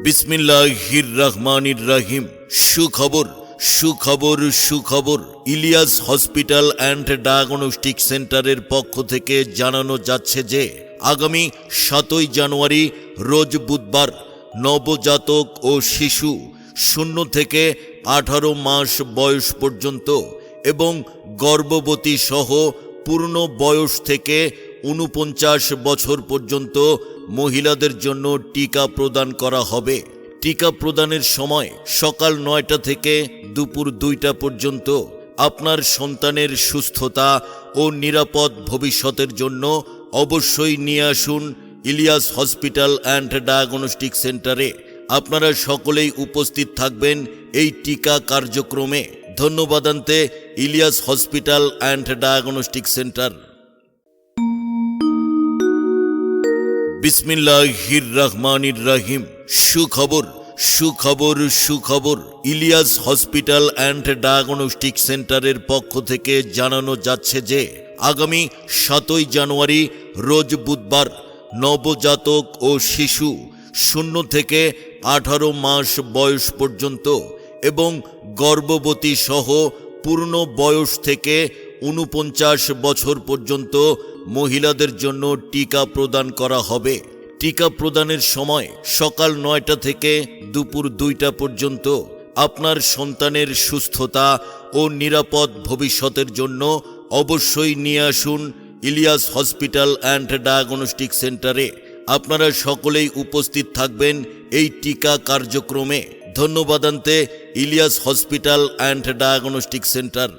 বিসমিল্লাহির রহমানির রহিম। সুখবর সুখবর সুখবর। ইলিয়াস হসপিটাল অ্যান্ড ডায়াগনস্টিক সেন্টারের পক্ষ থেকে জানানো যাচ্ছে যে আগামী 7ই জানুয়ারি রোজ বুধবার নবজাতক ও শিশু 0 থেকে 18 মাস বয়স পর্যন্ত এবং গর্ভবতী সহ পূর্ণ বয়স থেকে 49 বছর পর্যন্ত মহিলাদের জন্য টিকা প্রদান করা হবে। টিকা প্রদানের সময় সকাল 9টা থেকে দুপুর 2টা পর্যন্ত। আপনার সন্তানের সুস্থতা ও নিরাপদ ভবিষ্যতের জন্য অবশ্যই নিয়ে আসুন ইলিয়াস হসপিটাল অ্যান্ড ডায়াগনস্টিক সেন্টারে। আপনারা সকলেই উপস্থিত থাকবেন এই টিকা কার্যক্রমে। ধন্যবাদান্তে Ilias hospital and diagnostic centre. বিসমিল্লাহির রহমানির রহিম। সুখবর সুখবর সুখবর। ইলিয়াস হসপিটাল অ্যান্ড ডায়াগনস্টিক সেন্টারের পক্ষ থেকে জানানো যাচ্ছে যে আগামী 7ই জানুয়ারি রোজ বুধবার নবজাতক ও শিশু 0 থেকে 18 মাস বয়স পর্যন্ত এবং গর্ভবতী সহ পূর্ণ বয়স থেকে 49 বছর পর্যন্ত মহিলাদের জন্য টিকা প্রদান করা হবে। টিকা প্রদানের সময় সকাল 9টা থেকে দুপুর 2টা পর্যন্ত। আপনার সন্তানের সুস্থতা ও নিরাপদ ভবিষ্যতের জন্য অবশ্যই নিয়ে আসুন ইলিয়াস হসপিটাল অ্যান্ড ডায়াগনস্টিক সেন্টারে। আপনারা সকলেই উপস্থিত থাকবেন এই টিকা কার্যক্রমে। ধন্যবাদান্তে Ilias hospital and diagnostic centre.